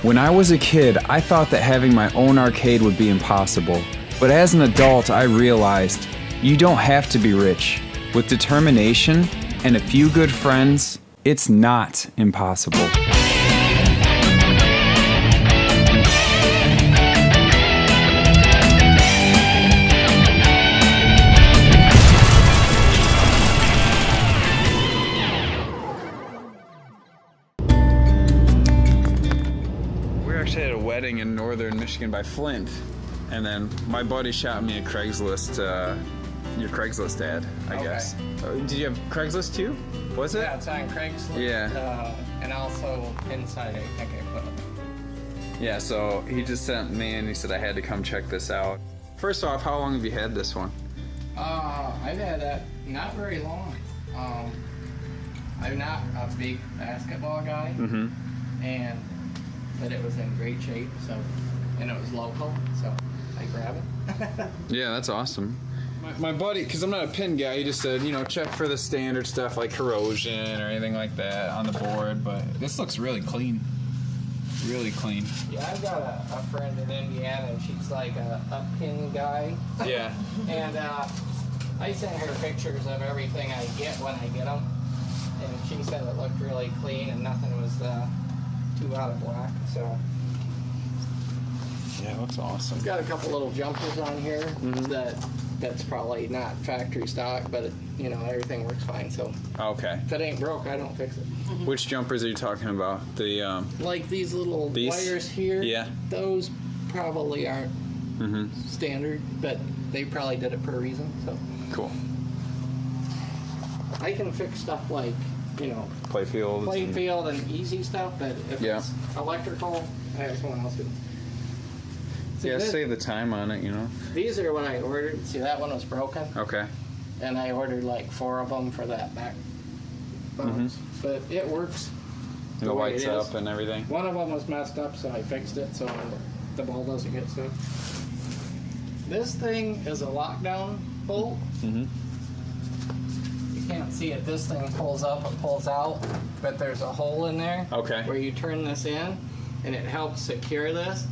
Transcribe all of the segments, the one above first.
When I was a kid, I thought that having my own arcade would be impossible. But as an adult, I realized you don't have to be rich. With determination and a few good friends, it's not impossible. We're actually at a wedding in northern Michigan by Flint, and then my buddy shot me a Craigslist, your Craigslist ad, I guess. Did you have Craigslist too? Was it? Yeah, it's on Craigslist. Yeah. And also inside, I think I put it. Yeah, so he just sent me and he said I had to come check this out. First off, how long have you had this one? I've had that not very long. I'm not a big basketball guy, but it was in great shape, so, and it was local, so I grab it. Yeah, that's awesome. My buddy, because I'm not a pin guy, he just said, you know, check for the standard stuff like corrosion or anything like that on the board, but this looks really clean. Really clean. Yeah, I've got a friend in Indiana, and she's like a pin guy. Yeah. And I send her pictures of everything I get when I get them, and she said it looked really clean and nothing was too out of whack, so. Yeah, it looks awesome. I've got a couple little jumpers on here that's probably not factory stock, but you know, everything works fine, so. Okay. If it ain't broke, I don't fix it. Which jumpers are you talking about? The like these little wires here. Yeah. Those probably aren't standard, but they probably did it for a reason, so. Cool. I can fix stuff like, you know, playfield and easy stuff, but if it's electrical, I have someone else do. See, yeah, save the time on it, you know. These are what I ordered. See, that one was broken. Okay. And I ordered like 4 of them for that back box. But it works. And it lights up and everything. One of them was messed up, so I fixed it so the ball doesn't get stuck. This thing is a lockdown bolt. You can't see it. This thing pulls up and pulls out, but there's a hole in there where you turn this in, and it helps secure this.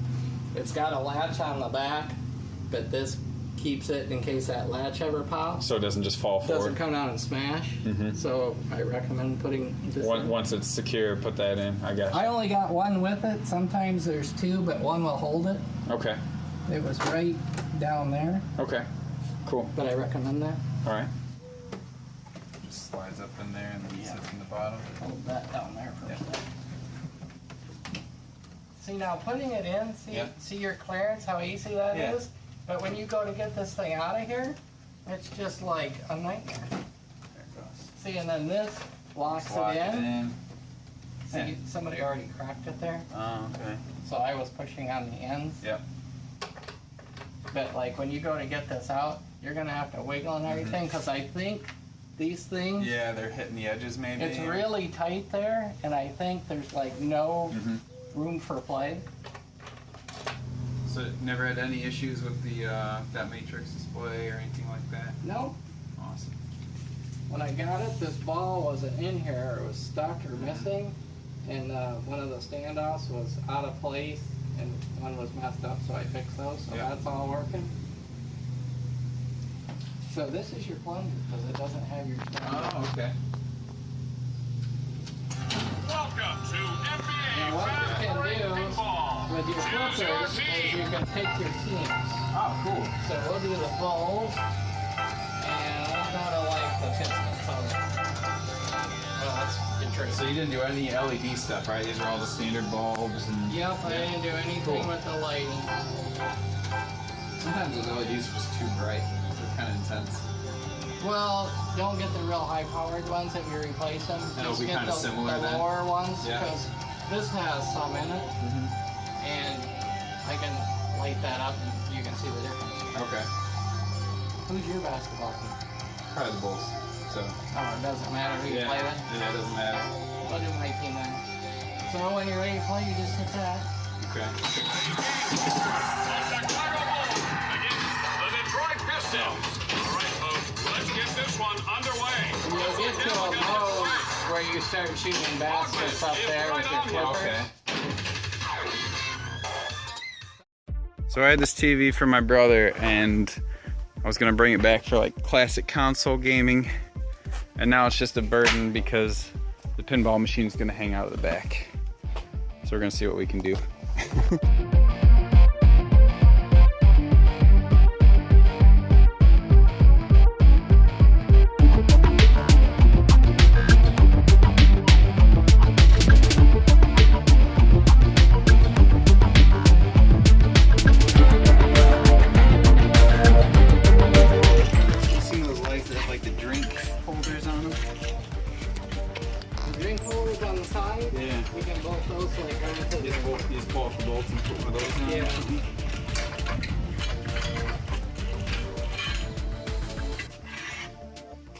It's got a latch on the back, but this keeps it in case that latch ever pops. So it doesn't just fall forward. Doesn't come down and smash. So I recommend putting this in. Once it's secure, put that in, I guess. I only got one with it. Sometimes there's 2, but one will hold it. Okay. It was right down there. Okay. Cool. But I recommend that. All right. Just slides up in there and then sits in the bottom. Hold that down there for a second. See, now putting it in, see your clearance, how easy that is? But when you go to get this thing out of here, it's just like a nightmare. There it goes. See, and then this locks Lock it in. See, somebody already cracked it there. Oh, okay. So I was pushing on the ends. Yep. But like when you go to get this out, you're gonna have to wiggle and everything, because I think these things. Yeah, they're hitting the edges maybe. It's really tight there, and I think there's like no room for play. So it never had any issues with the that matrix display or anything like that? No. Awesome. When I got it, this ball wasn't in here. It was stuck or missing, and one of the standoffs was out of place, and one was messed up, so I fixed those, so that's all working. So this is your plunger, because it doesn't have your standoff. Oh, okay. Welcome to NBA Now what you can do Pinball. with your flippers is you can pick your teams. Oh, cool. So we'll do the Bulls, and we'll go to like the Pistons. Well, that's interesting. So you didn't do any LED stuff, right? These are all the standard bulbs and... Yep, I didn't do anything with the lighting. Sometimes those LEDs are just too bright. They're kind of intense. Well, don't get the real high-powered ones if you replace them. And it'll Just be get kind of similar the then? lower ones, Yeah. because this has some in it, and I can light that up and you can see the difference. Okay. Who's your basketball team? Probably the Bulls. So. Oh, it doesn't matter who you play then? Yeah, it doesn't matter. I'll do my team then. So when you're ready to play, you just hit that. Okay. The Detroit Pistons. All right, folks, let's get this one underway. And you'll get to a mode where you start shooting baskets up there with your flipper. Okay. So I had this TV for my brother, and I was gonna bring it back for like classic console gaming, and now it's just a burden because the pinball machine is gonna hang out of the back. So we're gonna see what we can do.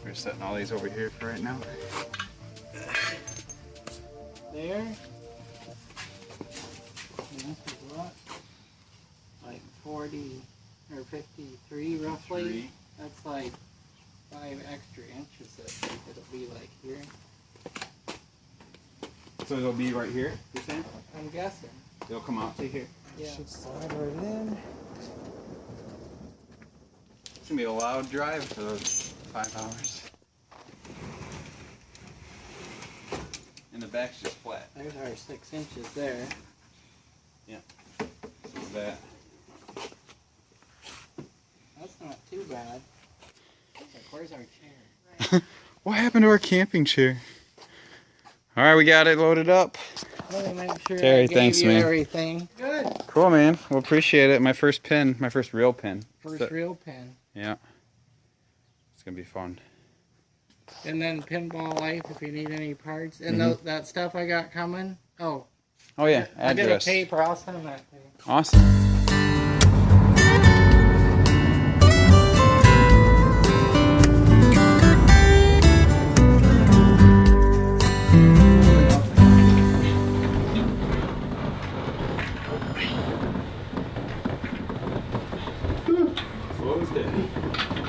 We're setting all these over here for right now. There. And this is what? Like 40 or 53 roughly. 3. That's like 5 extra inches. I think it'll be like here. So it'll be right here, you're saying? I'm guessing. It'll come out to here. Yeah. Should slide right in. It's gonna be a loud drive for those 5 hours. And the back's just flat. There's our 6 inches there. Yeah. So that. That's not too bad. Like, where's our chair? What happened to our camping chair? All right, we got it loaded up. Let me make sure Terry, I gave thanks, you man. everything. Good. Cool, man. Well, appreciate it. My first pin, my first real pin. First real pin. Yeah. It's gonna be fun. And then Pinball Life if you need any parts. And that stuff I got coming. Oh. Oh yeah, I did a address. paper. I'll send that to you. Awesome.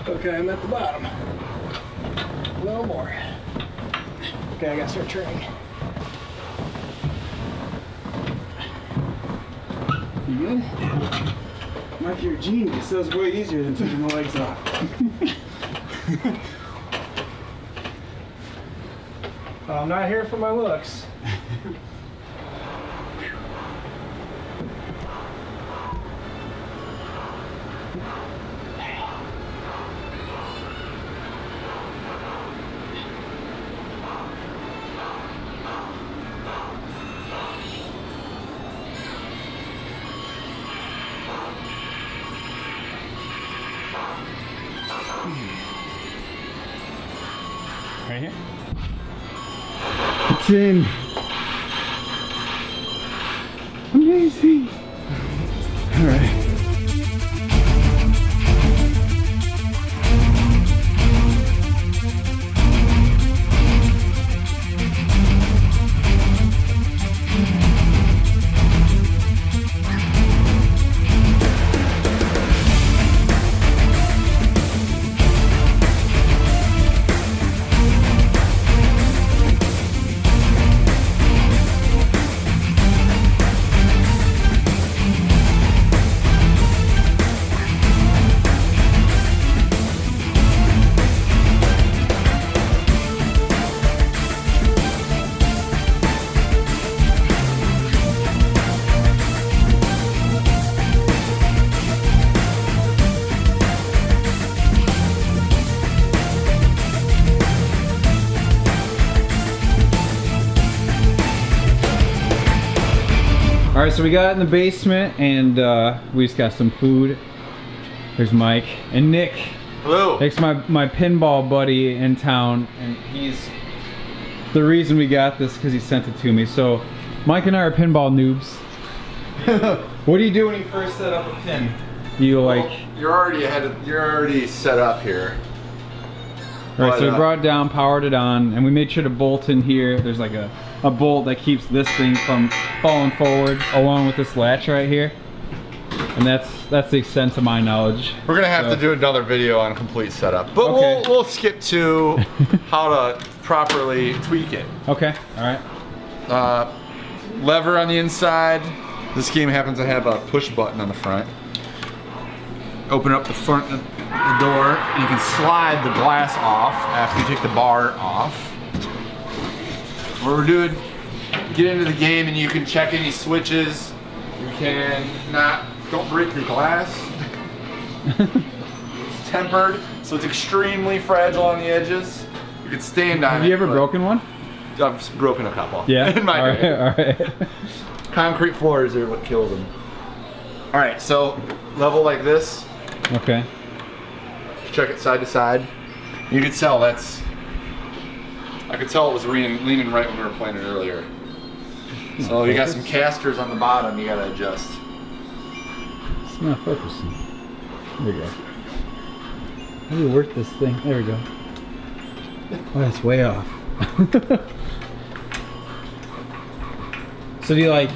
Okay, I'm at the bottom. A little more. Okay, I gotta start turning. You good? Mark, you're a genius. That was way easier than taking the legs off. I'm not here for my looks. Right here. It's in. Amazing. All right. All right, so we got in the basement and we just got some food. There's Mike and Nick. Hello. Nick's my pinball buddy in town, and he's the reason we got this because he sent it to me. So Mike and I are pinball noobs. What do you do when you first set up a pin? You like... Well, you're already set up here. All right, But, so we brought it down, powered it on, and we made sure to bolt in here. There's like a bolt that keeps this thing from falling forward, along with this latch right here. And that's the extent of my knowledge. We're gonna have to do another video on a complete setup, but Okay. we'll skip to how to properly tweak it. Okay, all right. Lever on the inside. This game happens to have a push button on the front. open up the front of the door, and you can slide the glass off after you take the bar off. What we're doing, get into the game and you can check any switches. You can don't break your glass. It's tempered, so it's extremely fragile on the edges. You can stand on it. Have you ever broken one? I've broken a couple. Yeah. In my day. All right. Concrete floors are what kills them. All right, so level like this. Okay. Check it side to side. You could tell I could tell it was leaning right when we were playing it earlier. So you got some casters on the bottom you gotta adjust. It's not focusing. There we go. How do you work this thing? There we go. Oh, it's way off. So do you like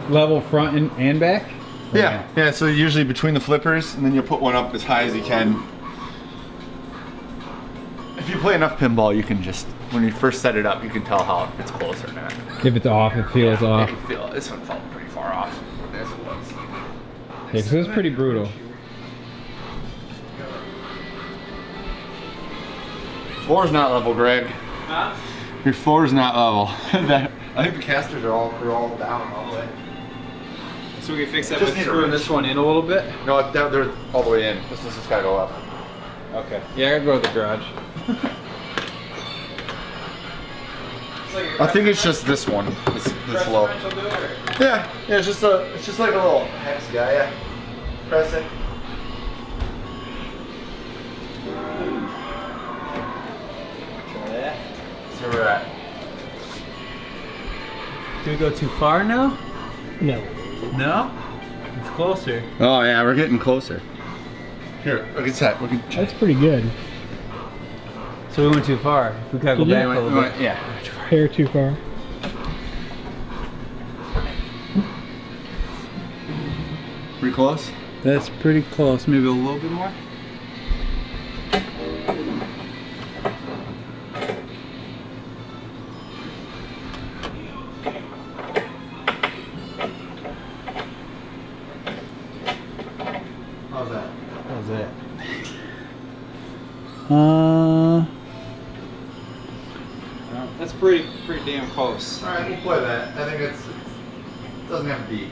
level front and back? Yeah, so usually between the flippers, and then you'll put one up as high as you can. If you play enough pinball, you can just, when you first set it up, you can tell how if it's close or not. If it's off, it feels off. You can feel it. This one felt pretty far off. As it was. Yeah, 'cause it was pretty brutal. Floor's not level, Greg. Huh? Your floor's not level. I think the casters are all down all the way. So we can fix that Just by need a screwing wrench. this one in a little bit? No, they're all the way in. This just gotta go up. Okay. Yeah, I gotta go to the garage. I think it's just this one. This low. Yeah, it's just like a little hex guy. Yeah. Press it. So we're at. Do we go too far now? No. No? It's closer. Oh yeah, we're getting closer. Here, look at that. Look at. That's pretty good. So we went too far. We gotta go back a little bit. Yeah. Hair too far. Pretty close. That's pretty close. Maybe a little bit more? How's that? How's that? That's pretty damn close. All right, we'll play that. I think it doesn't have to be.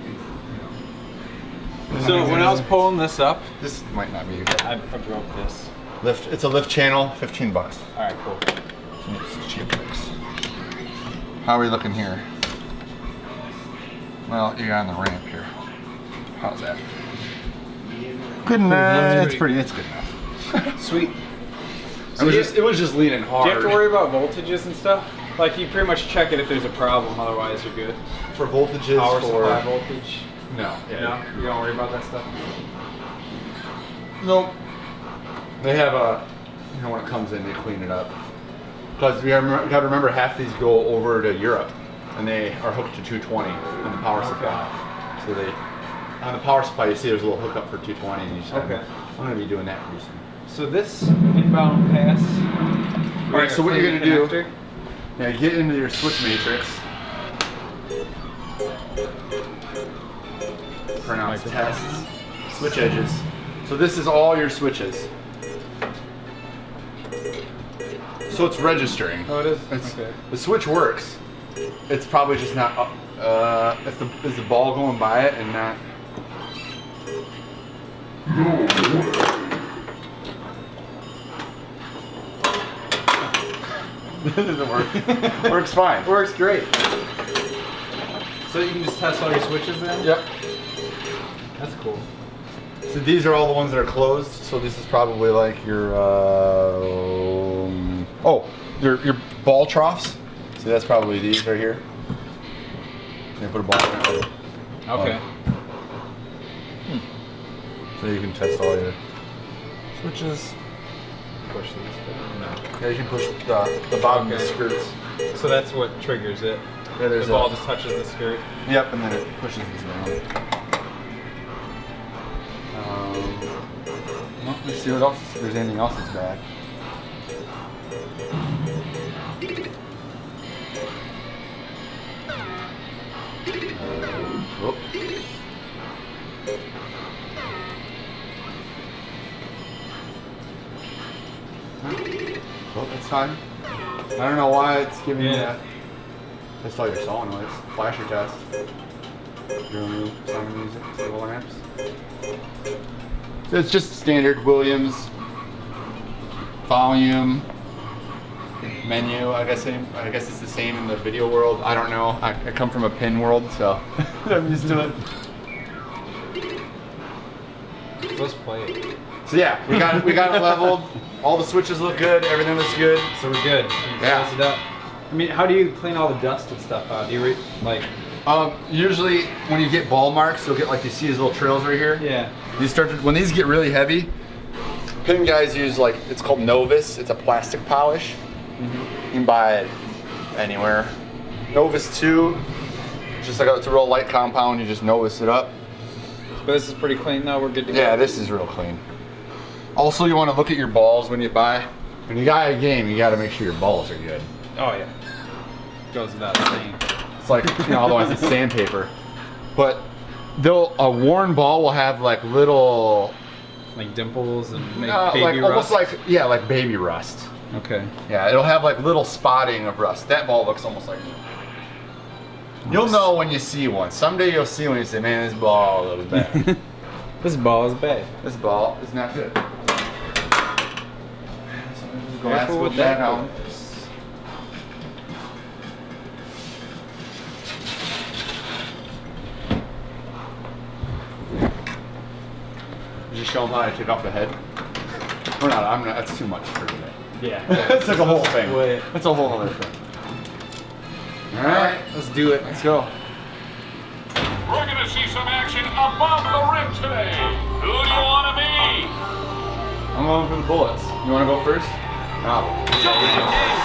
So when I was pulling this up, This might not be. I broke this. Lift. It's a lift channel. $15. All right, cool. It's cheap bucks. How are we looking here? Well, you're on the ramp here. How's that? Good enough. It's good enough. Sweet. It was just leaning hard. Do you have to worry about voltages and stuff? Like you pretty much check it if there's a problem, otherwise you're good. for voltages. Power for supply voltage. No. No, you don't worry about that stuff. Nope. They have a, when it comes in, they clean it up. Because we got to remember, half these go over to Europe, and they are hooked to 220 on the power supply. So they, on the power supply, you see there's a little hookup for 220, and you just Okay. I'm going to be doing that pretty soon. So this inbound pass. All right. So what you're going to do? Connector. Yeah, get into your switch matrix. Pronounce tests. Switch edges. So this is all your switches. So it's registering. Oh, it is? It's, Okay. The switch works. It's probably just not up. Is the ball going by it and not? This doesn't work. Works fine. Works great. So you can just test all your switches then? Yep. That's cool. So these are all the ones that are closed. So this is probably like your your ball troughs. So that's probably these right here. You put a ball in it. Okay. So you can test all your switches. Push these down. No. Yeah, you can push the bottom of the skirts. So that's what triggers it. Yeah, The ball just touches the skirt. Yep, and then it pushes these down. Well, let's see what else. If there's anything else that's bad. Whoop. time. I don't know why it's giving me that. That's all your solenoids. Flasher test. Drill new sound music, stable amps. So it's just standard Williams. Volume. Menu. I guess it's the same in the video world. I don't know. I come from a pin world, so I'm used to it. Let's play it. So yeah, we got it leveled. All the switches look good. Everything looks good. So we're good. Yeah. Close it up. I mean, how do you clean all the dust and stuff out? Do you Usually when you get ball marks, you'll get like you see these little trails right here. Yeah. When these get really heavy, pin guys use it's called Novus. It's a plastic polish. You can buy it anywhere. Novus 2, it's a real light compound. You just Novus it up. But this is pretty clean now. We're good to go. Yeah, this is real clean. Also, you want to look at your balls when you buy. When you got a game, you got to make sure your balls are good. Oh yeah. Goes without saying. It's like, otherwise it's sandpaper. But a worn ball will have like little, like dimples and baby like rust. almost like baby rust. Okay. Yeah, it'll have like little spotting of rust. That ball looks almost like. You'll know when you see one. Someday you'll see one and you say, "Man, this ball looks bad." This ball is bad. This ball is not good. So just go ask Careful with with that that. out. Just show them how to take off the head. We're not. I'm not. That's too much for today. Yeah. It's like a whole thing. Wait. It's a whole other thing. All right, let's do it. Let's go. We're going to see some action above the rim today. Who do you want to be? I'm going for the bullets. You want to go first? No.